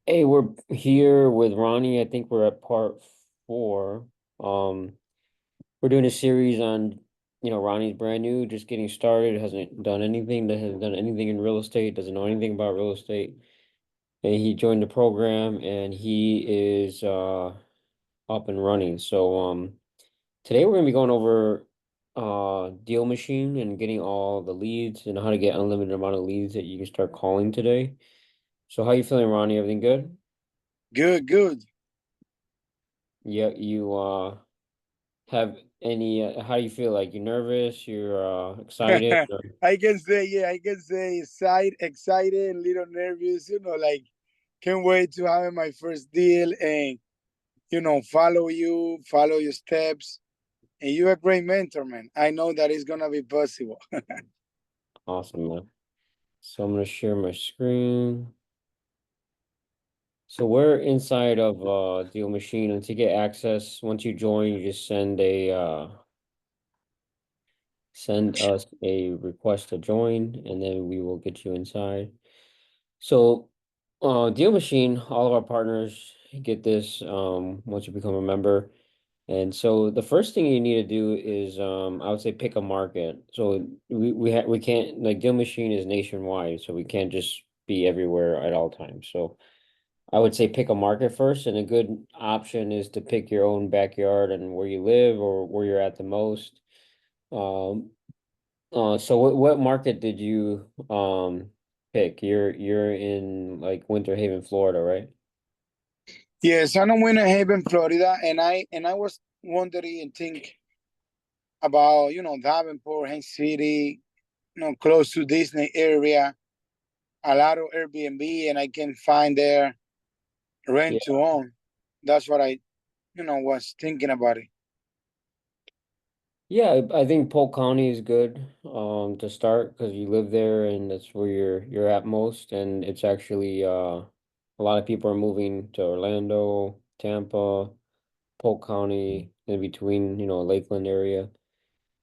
Hey, we're here with Ronnie. I think we're at part four. Um, we're doing a series on, Ronnie's brand new, just getting started, hasn't done anything, that hasn't done anything in real estate, doesn't know anything about real estate. And he joined the program and he is up and running. So today we're gonna be going over deal machine and getting all the leads and how to get unlimited amount of leads that you can start calling today. So how you feeling, Ronnie? Everything good? Good, good. Yeah, you have any how do you feel? Like, you nervous, you're excited, or I can say, yeah, I can say excited, a little nervous, like can't wait to have my first deal and, follow your steps. And you're a great mentor, man. I know that it's going to be possible. awesome, man. So I'm gonna share my screen. So we're inside of deal machine, and to get access, once you join, you just send us a request to join, and then we will get you inside. So deal machine, all of our partners get this once you become a member. And so the first thing you need to do is I would say pick a market. So we can't, like, Deal Machine is nationwide, so we can't just be everywhere at all times. So I would say pick a market first, and a good option is to pick your own backyard and where you live or where you're at the most. Um so what market did you pick? You're in, like, Winter Haven, Florida, right? Yes, I'm in Winter Haven, Florida, and I was wondering and think about, Davenport, Haines City, close to Disney area, a lot of Airbnb, and I can find there rent to own. That's what I, was thinking about it. Yeah, I think Polk County is good to start because you live there and that's where you're at most, and it's actually a lot of people are moving to Orlando, Tampa, Polk County, in between, Lakeland area.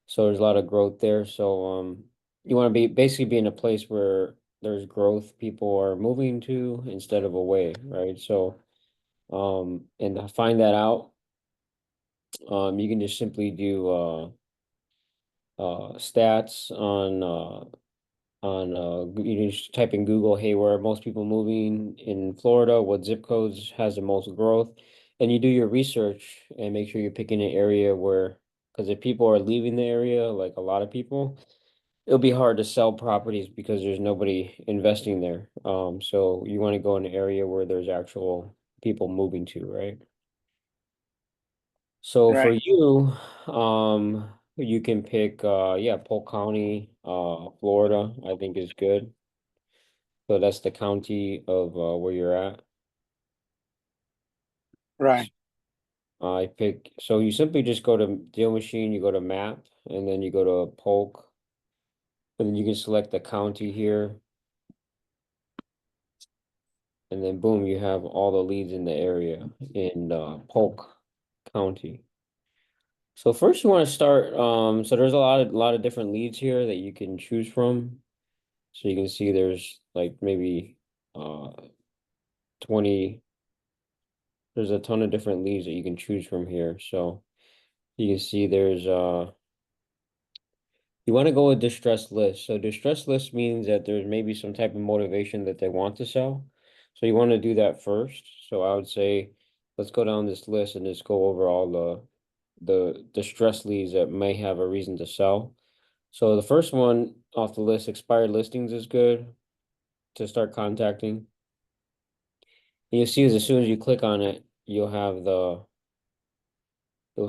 So there's a lot of growth there. So you want to basically be in a place where there's growth, people are moving to instead of away, right? So and to find that out, you can just simply do stats on you just type in Google, hey, where are most people moving in Florida, what zip codes has the most growth, and you do your research and make sure you're picking an area where, because if people are leaving the area, like a lot of people, it'll be hard to sell properties because there's nobody investing there. So you want to go in an area where there's actual people moving to, right? So for Right, you, you can pick yeah, Polk County, Florida, I think is good. So that's the county of where you're at. right, I pick, so you simply just go to Deal Machine, you go to map, and then you go to Polk, and then you can select the county here, and then boom, you have all the leads in the area in Polk County. So first you want to start, so there's a lot of different leads here that you can choose from. So you can see there's like maybe uh 20, there's a ton of different leads that you can choose from here. So you can see there's you want to go with distressed list. So distressed list means that there's maybe some type of motivation that they want to sell. So you want to do that first. So I would say let's go down this list and just go over all the distressed leads that may have a reason to sell. So the first one off the list, expired listings, is good to start contacting. And you'll see as soon as you click on it, it'll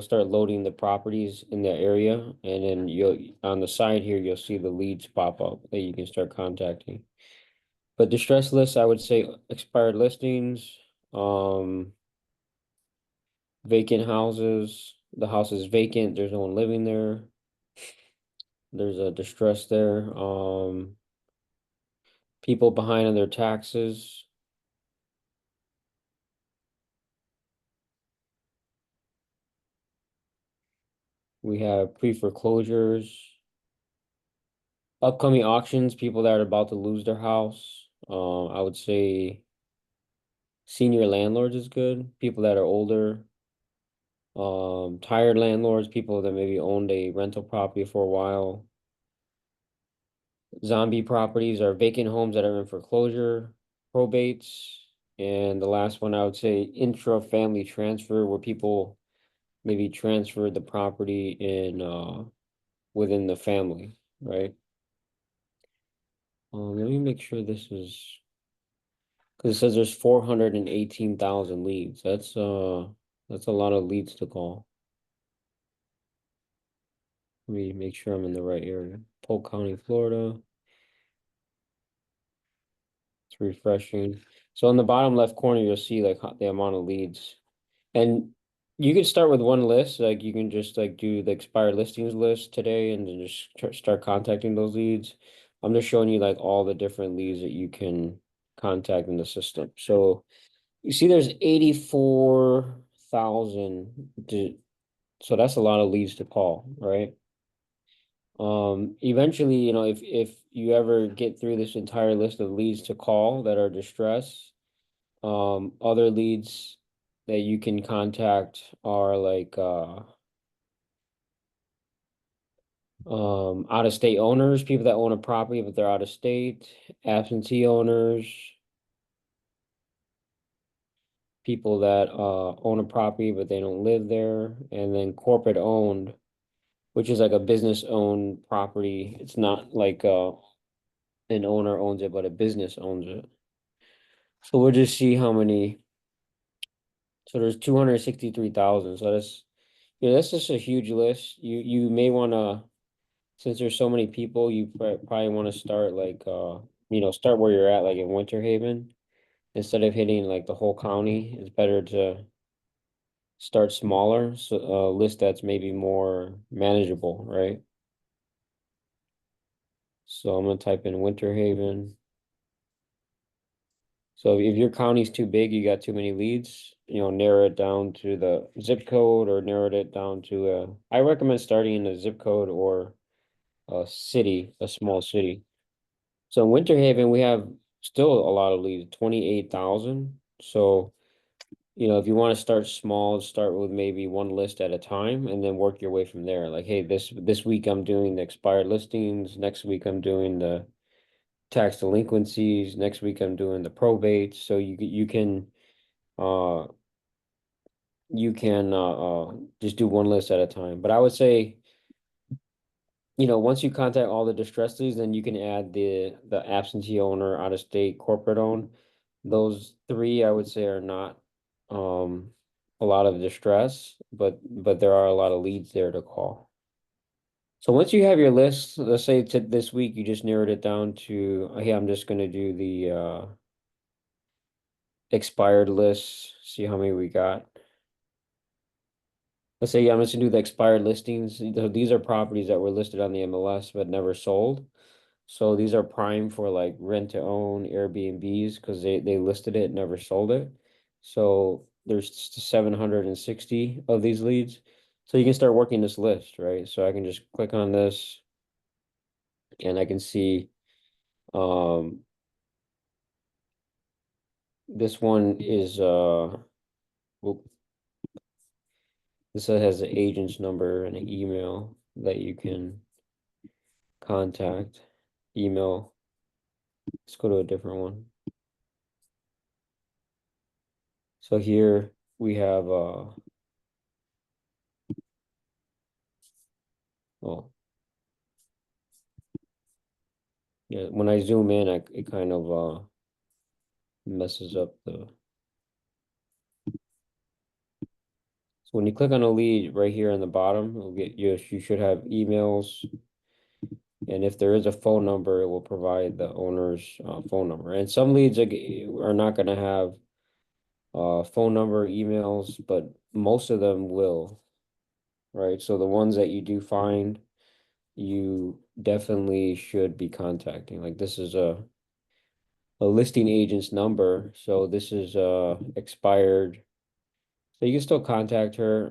start loading the properties in the area, and then you'll on the side here you'll see the leads pop up that you can start contacting. But distress lists, I would say expired listings, vacant houses. The house is vacant, there's no one living there. There's a distress there. People behind on their taxes. We have pre-foreclosures, upcoming auctions, people that are about to lose their house. I would say Senior landlords is good. People that are older, tired landlords, people that maybe owned a rental property for a while. Zombie properties are vacant homes that are in foreclosure, probates, and the last one I would say intra-family transfer, where people maybe transfer the property in within the family, right? Let me make sure this is because it says there's 418,000 leads. That's a lot of leads to call. Let me make sure I'm in the right area. Polk County, Florida. It's refreshing. So in the bottom left corner, you'll see like the amount of leads. And you can start with one list. Like you can just like do the expired listings list today and then just start contacting those leads. I'm just showing you like all the different leads that you can contact in the system. So you see there's 84,000 so that's a lot of leads to call, right? Eventually, if you ever get through this entire list of leads to call that are distressed, other leads that you can contact are like out of state owners, people that own a property but they're out of state, absentee owners, people that own a property but they don't live there, and then corporate owned, which is like a business owned property. It's not like an owner owns it, but a business owns it. So we'll just see how many. So there's 263,000. So that's just a huge list. You may want to, since there's so many people, you probably want to start like start where you're at, like in Winter Haven, instead of hitting like the whole county. It's better to start smaller, so a list that's maybe more manageable, right? So I'm gonna type in Winter Haven. So if your county's too big, you got too many leads, narrow it down to the zip code or narrow it down to I recommend starting in a zip code or a city, a small city. So in Winter Haven, we have still a lot of leads, 28,000. So, if you want to start small, start with maybe one list at a time and then work your way from there. Like, hey, this week I'm doing the expired listings, next week I'm doing the tax delinquencies, next week I'm doing the probates. So uh just do one list at a time. But I would say, once you contact all the distress leads, then you can add the absentee owner, out of state, corporate owned. Those three I would say are not a lot of distress, but there are a lot of leads there to call. So once you have your list, let's say to this week you just narrowed it down to, hey, I'm just gonna do the expired list, see how many we got. Let's say, yeah, I'm just gonna do the expired listings. These are properties that were listed on the MLS but never sold. So these are prime for like rent to own Airbnbs because they listed it, never sold it. So there's 760 of these leads. So you can start working this list, right? So I can just click on this and I can see um this one is whoop, this has an agent's number and an email that you can contact. Email. Let's go to a different one. So here we have well, yeah, when I zoom in, it kind of messes up the. So when you click on a lead right here on the bottom, it'll get you should have emails, and if there is a phone number, it will provide the owner's phone number. And some leads are not going to have phone number, emails, but most of them will, right? So the ones that you do find, you definitely should be contacting. Like this is a listing agent's number, so this is expired. So you can still contact her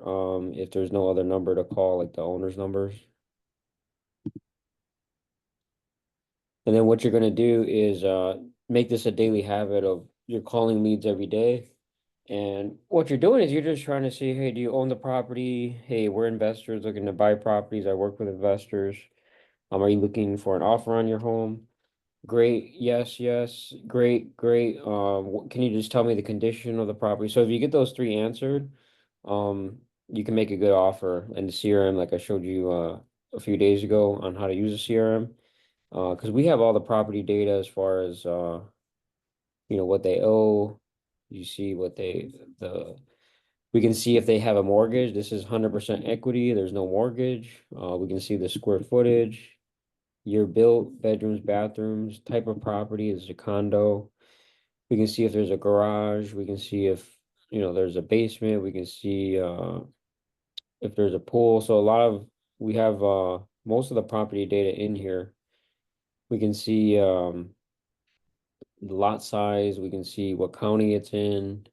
if there's no other number to call, like the owner's numbers. And then what you're gonna do is make this a daily habit of you're calling leads every day. And what you're doing is you're just trying to see, hey, do you own the property? Hey, we're investors looking to buy properties. I work with investors. Are you looking for an offer on your home? Great. Yes, yes. Great, great. Can you just tell me the condition of the property? So if you get those three answered, you can make a good offer. And the CRM, like I showed you a few days ago on how to use a CRM, because we have all the property data as far as what they owe. You see what the we can see if they have a mortgage. This is 100% equity. There's no mortgage. We can see the square footage, year built, bedrooms, bathrooms, type of property. Is it a condo? We can see if there's a garage. We can see if, there's a basement. We can see if there's a pool. So we have most of the property data in here. We can see the lot size. We can see what county it's in.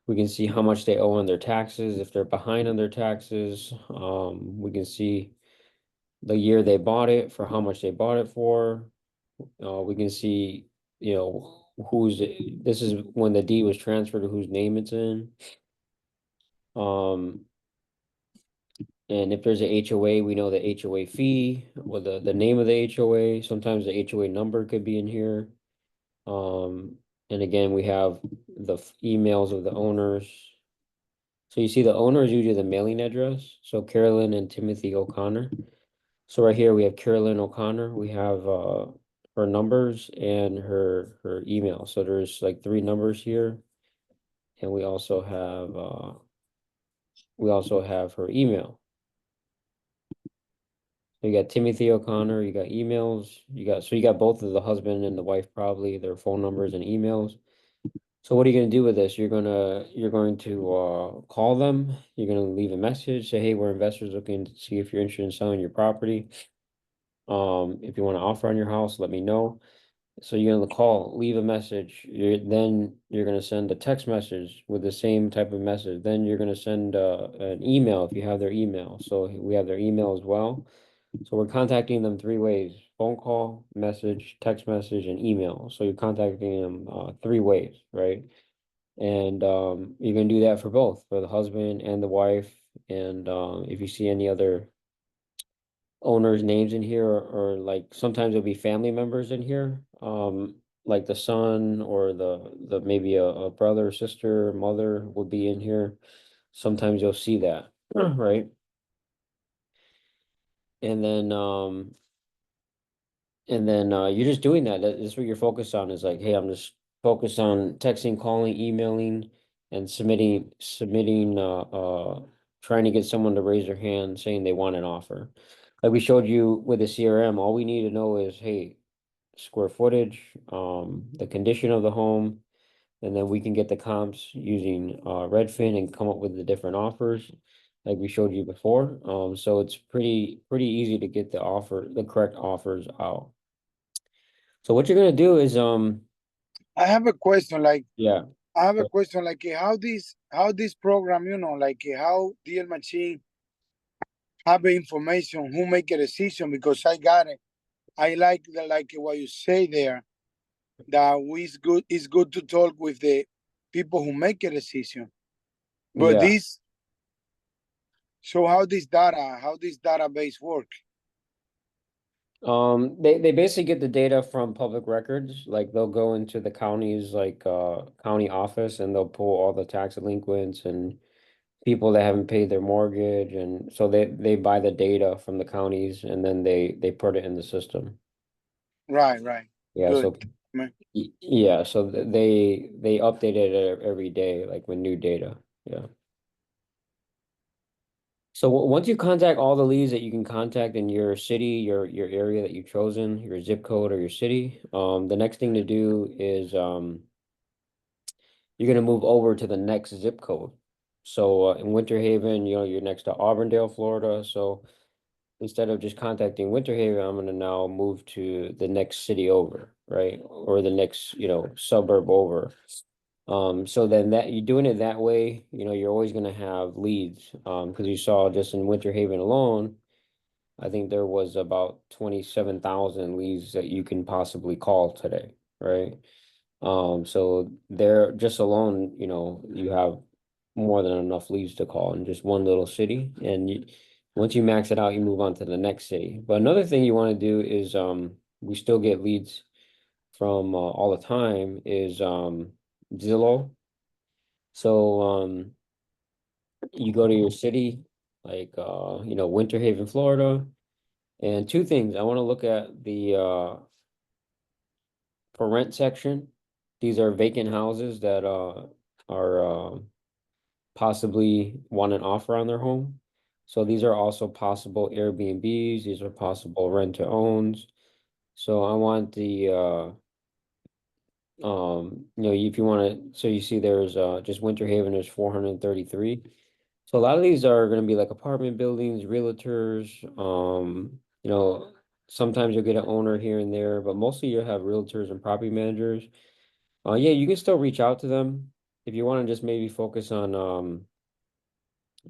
We can see how much they owe on their taxes, if they're behind on their taxes. We can see the year they bought it for how much they bought it for. We can see, this is when the deed was transferred to whose name it's in. Um, and if there's a HOA, we know the HOA fee or the name of the HOA. Sometimes the HOA number could be in here. And again, we have the emails of the owners. So you see the owner is usually the mailing address. So Carolyn and Timothy O'Connor. So right here we have Carolyn O'Connor. We have her numbers and her email. So there's like three numbers here. And we also have her email. So you got Timothy O'Connor, you got emails, you got both of the husband and the wife, probably their phone numbers and emails. So what are you going to do with this? You're going to call them. You're going to leave a message, say, hey, we're investors looking to see if you're interested in selling your property. If you want to offer on your house, let me know. So you're going to call, leave a message. You're going to send a text message with the same type of message. Then you're going to send an email if you have their email. So we have their email as well. So we're contacting them three ways: phone call, message, text message, and email. So you're contacting them three ways, right? And you can do that for both, for the husband and the wife. And if you see any other owners' names in here, or like sometimes there'll be family members in here, like the son or the maybe a brother, sister, mother would be in here. Sometimes you'll see that, right? And then you're just doing that. That's what you're focused on, is like, hey, I'm just focused on texting, calling, emailing, and submitting trying to get someone to raise their hand saying they want an offer. Like we showed you with the CRM, all we need to know is, hey, square footage, the condition of the home, and then we can get the comps using Redfin and come up with the different offers like we showed you before. So it's pretty easy to get the correct offers out. So what you're gonna do is I have a question. yeah, How this program, how deal machine have the information, who make a decision, because I got it. I like what you say there, that it's good to talk with the people who make a decision. But yeah. how this database work? They basically get the data from public records. Like they'll go into the county's like county office and they'll pull all the tax delinquents and people that haven't paid their mortgage, and so they buy the data from the counties and then they put it in the system. Right, right. Yeah, Good. so yeah, so they update it every day, like with new data. Yeah. So once you contact all the leads that you can contact in your city, your area that you've chosen, your zip code or your city, the next thing to do is you're gonna move over to the next zip code. So in Winter Haven, you're next to Auburndale, Florida. So instead of just contacting Winter Haven, I'm gonna now move to the next city over, right? Or the next, suburb over. So then that you're doing it that way, you're always gonna have leads. Because you saw just in Winter Haven alone, I think there was about 27,000 leads that you can possibly call today, right? So there just alone, you have more than enough leads to call in just one little city. And once you max it out, you move on to the next city. But another thing you want to do is we still get leads from all the time is Zillow. So you go to your city, like Winter Haven, Florida, and two things. I want to look at the for rent section. These are vacant houses that are possibly want an offer on their home. So these are also possible Airbnbs. These are possible rent to owns. So I want the if you want to, so you see there's just Winter Haven, there's 433. So a lot of these are going to be like apartment buildings, realtors, sometimes you'll get an owner here and there, but mostly you'll have realtors and property managers. Yeah, you can still reach out to them if you want to just maybe focus on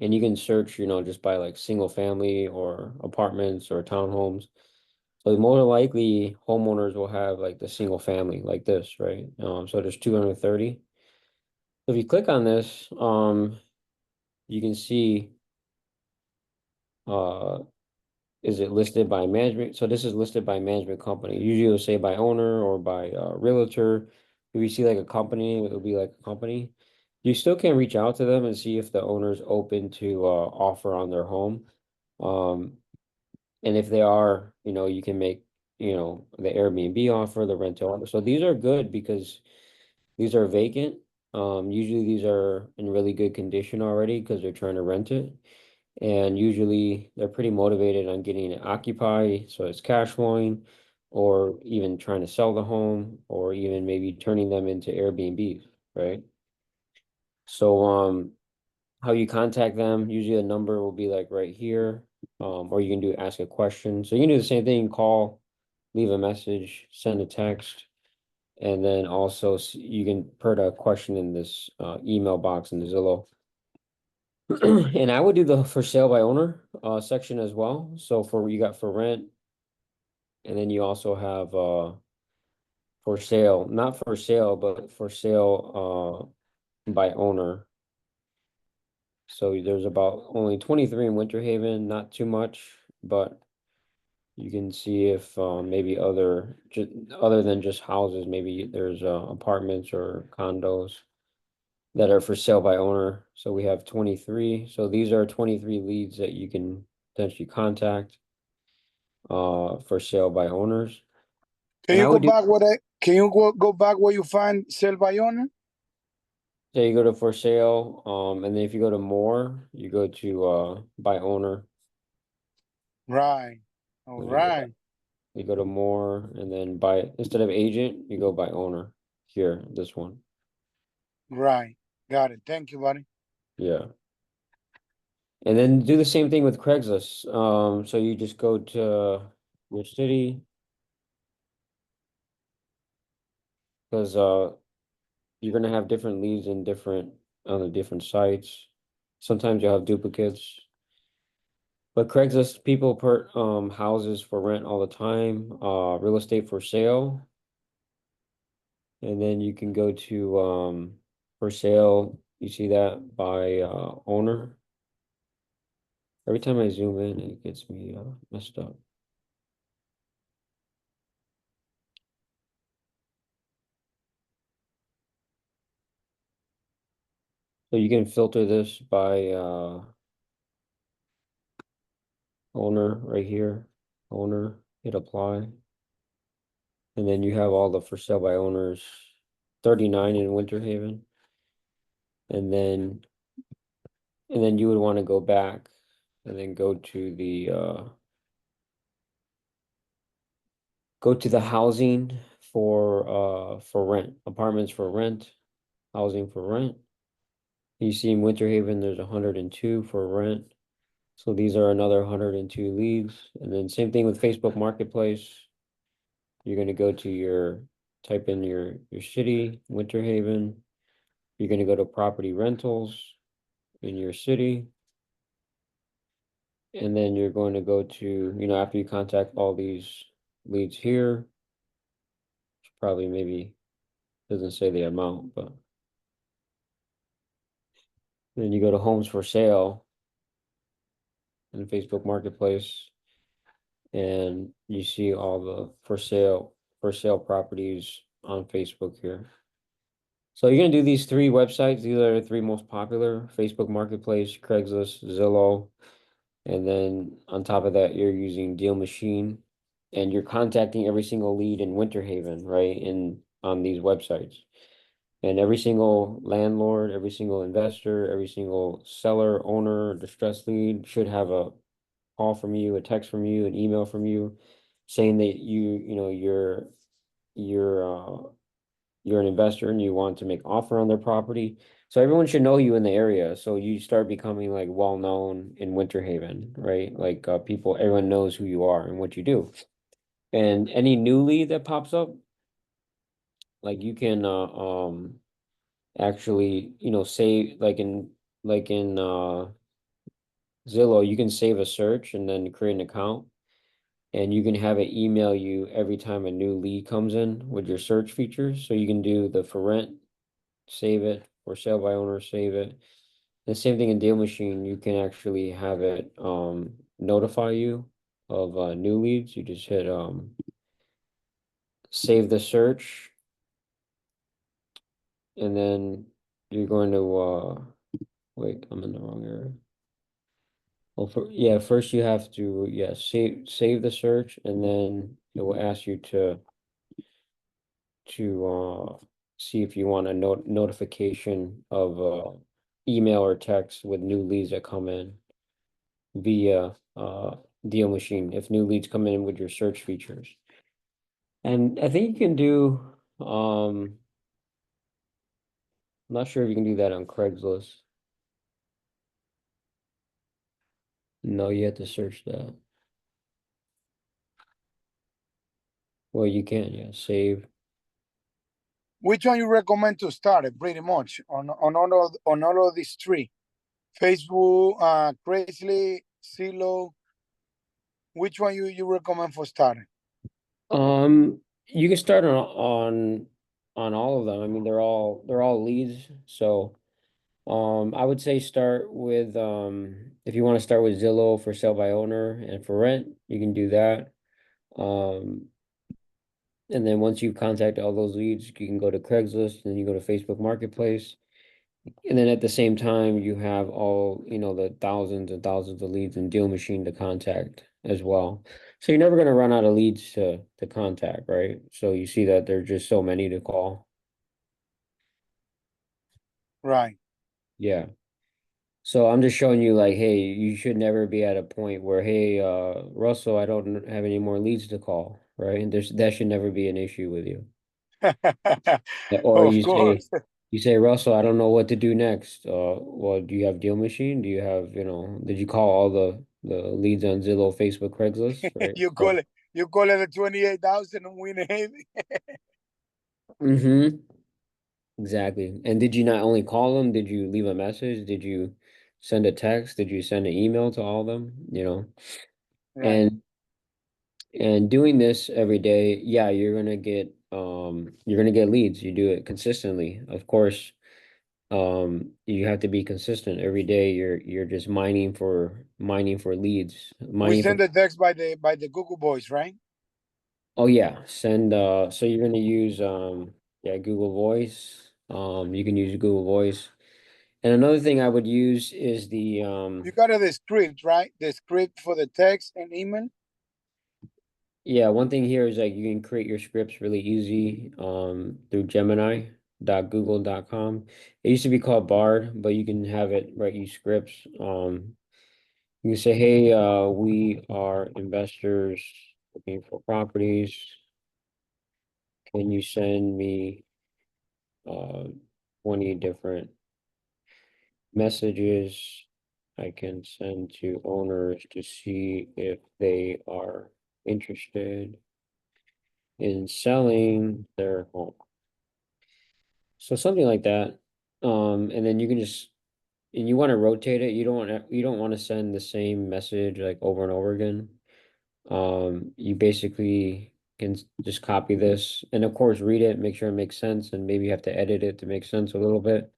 and you can search, just by like single family or apartments or townhomes. So more likely homeowners will have like the single family like this, right? So there's 230. If you click on this, you can see uh is it listed by management? So this is listed by management company. Usually it'll say by owner or by realtor. If you see like a company, it'll be like a company. You still can reach out to them and see if the owner's open to offer on their home. Um, and if they are, you can make, the Airbnb offer, the rental offer. So these are good because these are vacant. Usually these are in really good condition already because they're trying to rent it. And usually they're pretty motivated on getting it occupied, so it's cash flowing, or even trying to sell the home, or even maybe turning them into Airbnbs, right? So how you contact them, usually a number will be like right here. Or you can do ask a question. So you can do the same thing, call, leave a message, send a text, and then also you can put a question in this email box in the Zillow. And I would do the for sale by owner section as well. So for you got for rent, and then you also have for sale, not for sale, but for sale by owner. So there's about only 23 in Winter Haven, not too much, but you can see if maybe other than just houses, maybe there's apartments or condos that are for sale by owner. So we have 23. So these are 23 leads that you can potentially contact for sale by owners. Can And you I go would do, back what I can you go back where you find sell by owner? so you go to for sale, and then if you go to more, you go to by owner. Right. All Then right. you go to more, and then by instead of agent, you go by owner. Here, this one. Right. Got it. Thank you, buddy. Yeah. And then do the same thing with Craigslist. So you just go to your city because you're gonna have different leads in different on the different sites. Sometimes you'll have duplicates. But Craigslist, people put houses for rent all the time, real estate for sale, and then you can go to for sale. You see that by owner. Every time I zoom in, it gets me messed up. So you can filter this by owner right here, owner, hit apply, and then you have all the for sale by owners, 39 in Winter Haven, and then you would want to go back and then go to the housing for rent, apartments for rent, housing for rent. You see in Winter Haven there's 102 for rent. So these are another 102 leads. And then same thing with Facebook Marketplace. You're going to go to type in your city, Winter Haven. You're going to go to property rentals in your city. And then you're going to go to, after you contact all these leads here, probably maybe Doesn't say the amount, but then you go to homes for sale in Facebook Marketplace and you see all the for sale properties on Facebook here. So you're gonna do these three websites. These are the three most popular: Facebook Marketplace, Craigslist, Zillow, and then on top of that, you're using Deal Machine, and you're contacting every single lead in Winter Haven, right? In on these websites. And every single landlord, every single investor, every single seller, owner, distressed lead should have a call from you, a text from you, an email from you saying that you're you're an investor and you want to make offer on their property. So everyone should know you in the area. So you start becoming like well known in Winter Haven, right? Like people, everyone knows who you are and what you do. And any new lead that pops up, like you can actually, save like in Zillow, you can save a search and then create an account and you can have it email you every time a new lead comes in with your search features. So you can do the for rent, save it, for sale by owner, save it. The same thing in Deal Machine, you can actually have it notify you of new leads. You just hit save the search and then you're going to wait, I'm in the wrong area. Well, yeah, first you have to, yeah, save the search and then it will ask you to see if you want a notification of email or text with new leads that come in via Deal Machine if new leads come in with your search features. And I think you can do I'm not sure if you can do that on Craigslist. No, you have to search that. Well, you can, yeah, save. Which one you recommend to start it pretty much on all of these three? Facebook, Craigslist, Zillow. Which one you recommend for starting? You can start on all of them. I mean, they're all leads. So I would say start with if you want to start with Zillow for sale by owner and for rent, you can do that. Um and then once you've contacted all those leads, you can go to Craigslist and then you go to Facebook Marketplace. And then at the same time, you have all, the thousands and thousands of leads in Deal Machine to contact as well. So you're never going to run out of leads to contact, right? So you see that there's just so many to call. Right. Yeah. So I'm just showing you like, hey, you should never be at a point where, hey, Russell, I don't have any more leads to call, right? And that should never be an issue with you. Yeah, or Of you say course. you say, Russell, I don't know what to do next. Well, do you have Deal Machine? Do you have, did you call all the leads on Zillow, Facebook, Craigslist, right? you So, call it you call it a 28,000 and win a mm-hmm, exactly. And did you not only call them? Did you leave a message? Did you send a text? Did you send an email to all of them? Right. And doing this every day, yeah, you're gonna get leads. You do it consistently. Of course, you have to be consistent every day. You're just mining for leads, We mining for. send the text by the Google Voice, right? Oh yeah, send so you're gonna use yeah, Google Voice. You can use Google Voice. And another thing I would use is the You got the script, right? The script for the text and email. yeah, one thing here is like you can create your scripts really easy through Gemini.google.com. It used to be called Bard, but you can have it write you scripts. You can say, hey, we are investors looking for properties. Can you send me uh 20 different messages I can send to owners to see if they are interested in selling their home? So something like that. And then you can just and you want to rotate it. You don't want to send the same message like over and over again. You basically can just copy this and of course read it, make sure it makes sense, and maybe you have to edit it to make sense a little bit.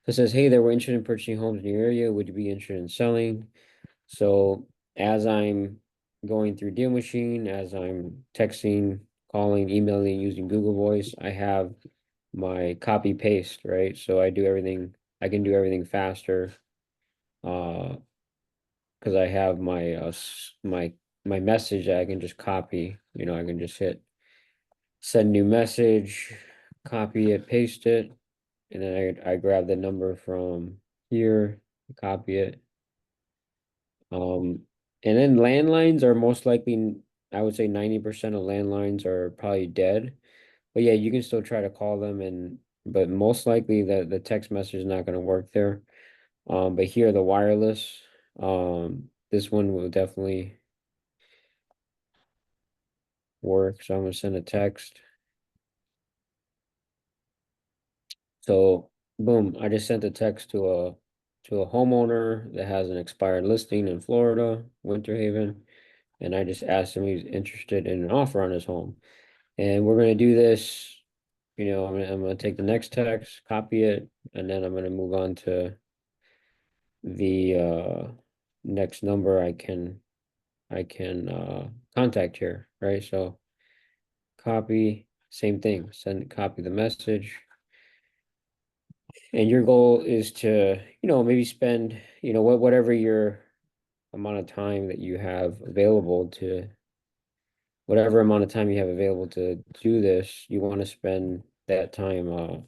It says, hey, there, we're interested in purchasing homes in your area. Would you be interested in selling? So as I'm going through Deal Machine, as I'm texting, calling, emailing, using Google Voice, I have my copy paste, right? So I can do everything faster. Because I have my message that I can just copy. I can just hit send new message, copy it, paste it, and then I grab the number from here, copy it. And then landlines are most likely, I would say 90% of landlines are probably dead. But yeah, you can still try to call them but most likely the text message is not going to work there. But here the wireless, this one will definitely work. So I'm gonna send a text. So boom, I just sent a text to a homeowner that has an expired listing in Florida, Winter Haven, and I just asked him if he's interested in an offer on his home. And we're gonna do this, I'm gonna take the next text, copy it, and then I'm gonna move on to the next number I can contact here, right? So copy, same thing, copy the message. And your goal is to, maybe spend, whatever your amount of time that you have available to, whatever amount of time you have available to do this, you want to spend that time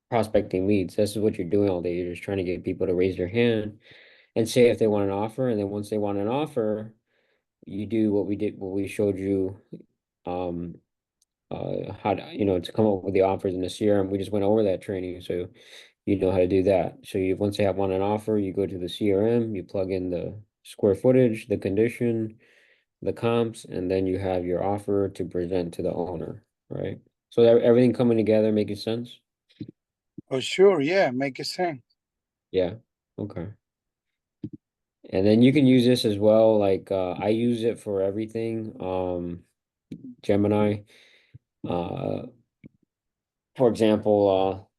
prospecting leads. This is what you're doing all day. You're just trying to get people to raise their hand and say if they want an offer. And then once they want an offer, you do what we showed you, um, how to, to come up with the offers in the CRM. We just went over that training. So you know how to do that. So once they have one an offer, you go to the CRM, you plug in the square footage, the condition, the comps, and then you have your offer to present to the owner, right? So everything coming together, making sense? Oh, sure. Yeah, make it sense. Yeah. Okay. And then you can use this as well. Like I use it for everything. Gemini. Uh, for example,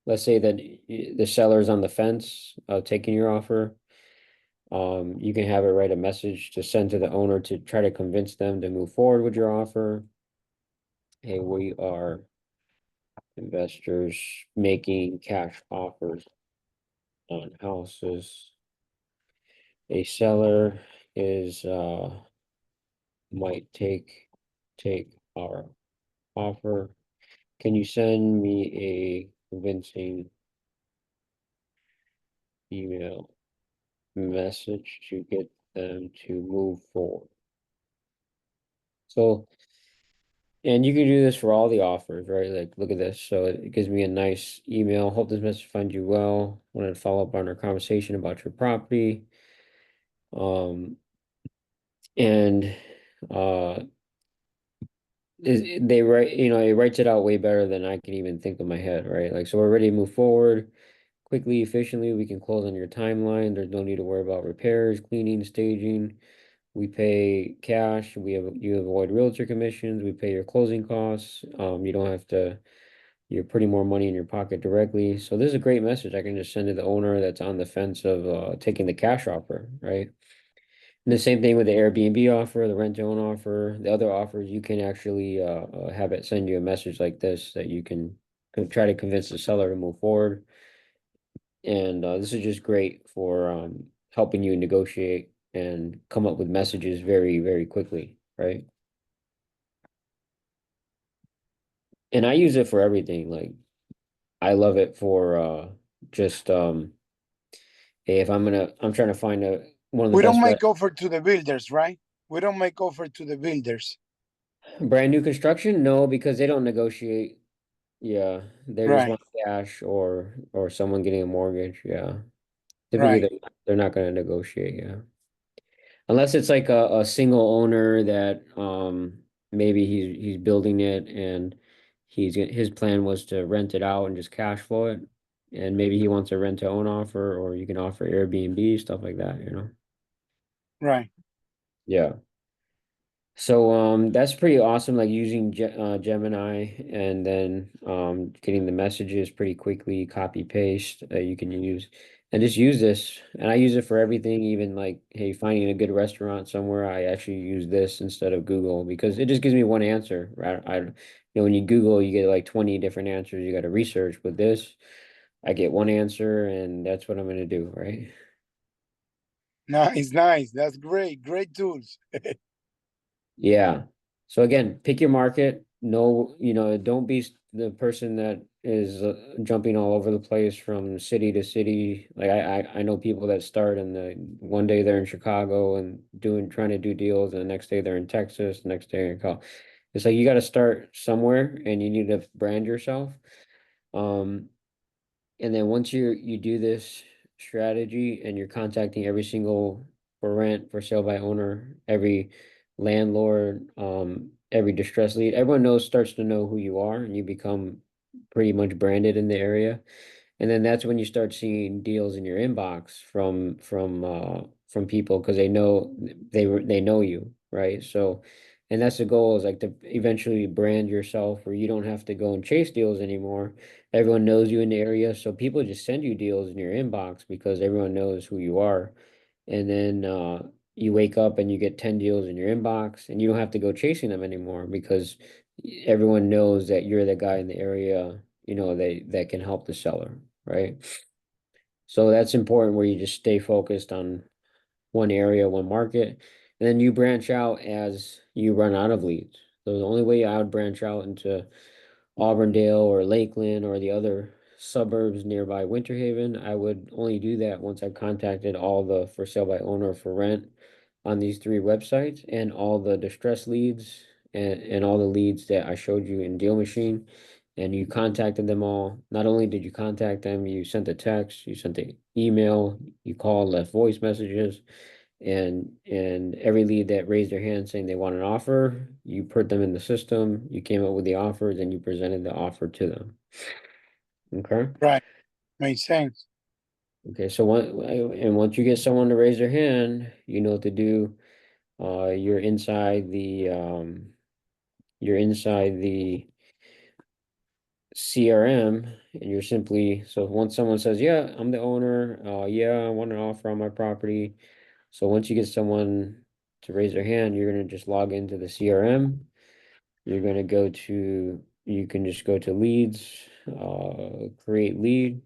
let's say that the seller's on the fence of taking your offer. You can have it write a message to send to the owner to try to convince them to move forward with your offer. Hey, we are investors making cash offers on houses. A seller is might take our offer. Can you send me a convincing email message to get them to move forward? So and you can do this for all the offers, right? Like, look at this. So it gives me a nice email. Hope this message finds you well. Wanted to follow up on our conversation about your property. Um, and uh, they write, it writes it out way better than I can even think of my head, right? Like, so we're ready to move forward quickly, efficiently. We can close on your timeline. There's no need to worry about repairs, cleaning, staging. We pay cash. You avoid realtor commissions. We pay your closing costs. You don't have to. You're putting more money in your pocket directly. So this is a great message. I can just send to the owner that's on the fence of taking the cash offer, right? And the same thing with the Airbnb offer, the rent to own offer, the other offers. You can actually have it send you a message like this that you can try to convince the seller to move forward. And this is just great for helping you negotiate and come up with messages very, very quickly, right? And I use it for everything. Like I love it for just if I'm trying to find one of the We don't best make offer to the builders, right? We don't make offer to the builders. brand new construction. No, because they don't negotiate. Yeah, they just Right, want cash or someone getting a mortgage. Yeah, typically right, they're not going to negotiate. Yeah, unless it's like a single owner that maybe he's building it and his plan was to rent it out and just cash flow it, and maybe he wants a rent to own offer or you can offer Airbnb stuff like that. right. Yeah. So that's pretty awesome, like using Gemini and then getting the messages pretty quickly, copy paste you can use and just use this. And I use it for everything, even like, hey, finding a good restaurant somewhere, I actually use this instead of Google because it just gives me one answer. Right? When you Google, you get like 20 different answers you got to research. With this, I get one answer and that's what I'm going to do, right? Nice, nice. That's great. Great tools. Yeah. So again, pick your market. No, don't be the person that is jumping all over the place from city to city. Like I know people that start and the one day they're in Chicago and trying to do deals, and the next day they're in Texas, the next day they're in Cal. It's like you got to start somewhere and you need to brand yourself. Um, and then once you do this strategy and you're contacting every single for rent, for sale by owner, every landlord, every distress lead, everyone starts to know who you are and you become pretty much branded in the area. And then that's when you start seeing deals in your inbox from people because they know you, right? So, and that's the goal is like to eventually brand yourself where you don't have to go and chase deals anymore. Everyone knows you in the area, so people just send you deals in your inbox because everyone knows who you are. And then you wake up and you get 10 deals in your inbox and you don't have to go chasing them anymore because everyone knows that you're the guy in the area, that can help the seller, right? So that's important where you just stay focused on one area, one market, and then you branch out as you run out of leads. So the only way I would branch out into Auburndale or Lakeland or the other suburbs nearby Winter Haven, I would only do that once I've contacted all the for sale by owner for rent on these three websites and all the distress leads and all the leads that I showed you in Deal Machine. And you contacted them all. Not only did you contact them, you sent a text, you sent an email, you called, left voice messages, and every lead that raised their hand saying they want an offer, you put them in the system, you came up with the offers, and you presented the offer to them. Okay. Right. Makes sense. Okay. So once you get someone to raise their hand, you know what to do. You're inside the CRM, and you're simply so once someone says, "Yeah, I'm the owner. Yeah, I want an offer on my property." So once you get someone to raise their hand, you're gonna just log into the CRM. You can just go to leads, create lead.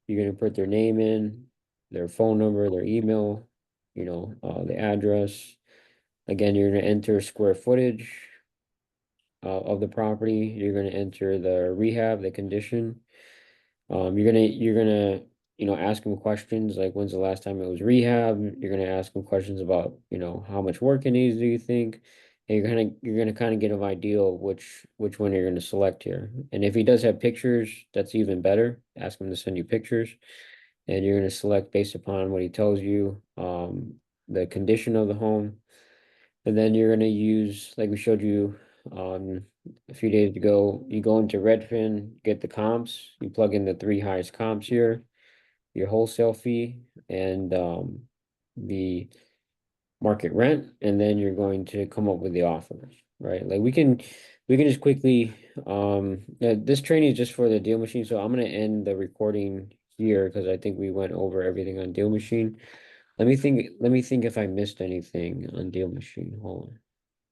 You're going to put their name in, their phone number, their email, the address. Again, you're going to enter square footage of the property. You're going to enter the rehab, the condition. You're gonna, ask them questions like when's the last time it was rehab. You're gonna ask them questions about, how much work it needs, do you think? And you're gonna kind of get an idea of which one you're gonna select here. And if he does have pictures, that's even better. Ask him to send you pictures, and you're gonna select based upon what he tells you, the condition of the home. And then you're gonna use, like we showed you a few days ago, you go into Redfin, get the comps, you plug in the three highest comps here, your wholesale fee, and the market rent, and then you're going to come up with the offers, right? Like we can just quickly this training is just for the deal machine, so I'm gonna end the recording here because I think we went over everything on deal machine. Let me think if I missed anything on deal machine. Hold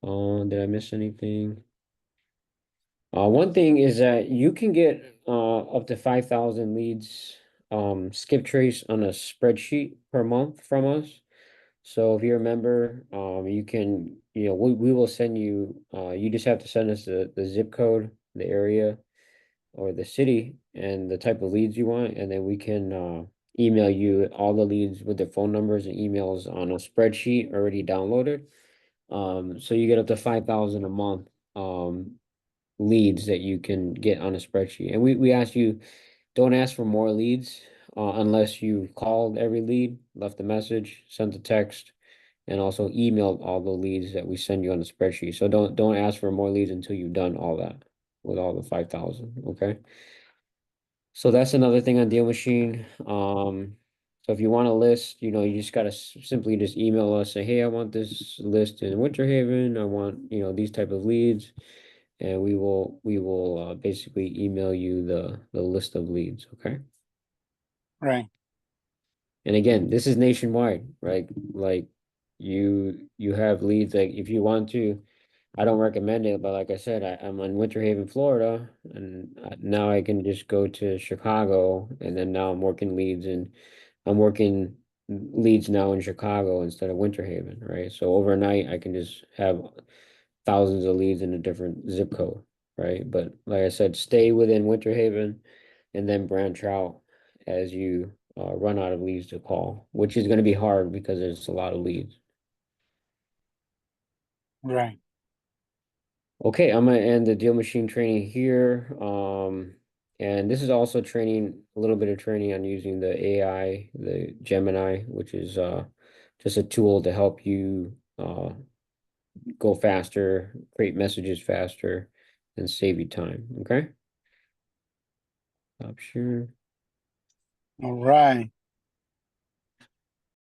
on. Did I miss anything? One thing is that you can get up to 5,000 leads skip trace on a spreadsheet per month from us. So if you remember, you can, we will send you, you just have to send us the zip code, the area, or the city, and the type of leads you want, and then we can email you all the leads with their phone numbers and emails on a spreadsheet already downloaded. So you get up to 5,000 a month leads that you can get on a spreadsheet. And we ask you, don't ask for more leads unless you've called every lead, left a message, sent a text, and also emailed all the leads that we send you on the spreadsheet. So don't ask for more leads until you've done all that with all the 5,000. Okay. So that's another thing on Deal Machine. So if you want a list, you just gotta simply just email us, say, hey, I want this list in Winter Haven. I want, these type of leads, and we will basically email you the list of leads. Okay. Right. And again, this is nationwide, right? Like you have leads. Like if you want to, I don't recommend it, but like I said, I'm in Winter Haven, Florida, and now I can just go to Chicago, and then now I'm working leads now in Chicago instead of Winter Haven, right? So overnight, I can just have thousands of leads in a different zip code, right? But like I said, stay within Winter Haven and then branch out as you run out of leads to call, which is going to be hard because there's a lot of leads. Right. Okay, I'm gonna end the deal machine training here. And this is also training, a little bit of training on using the AI, the Gemini, which is just a tool to help you go faster, create messages faster, and save you time. Okay. Stop share. All right.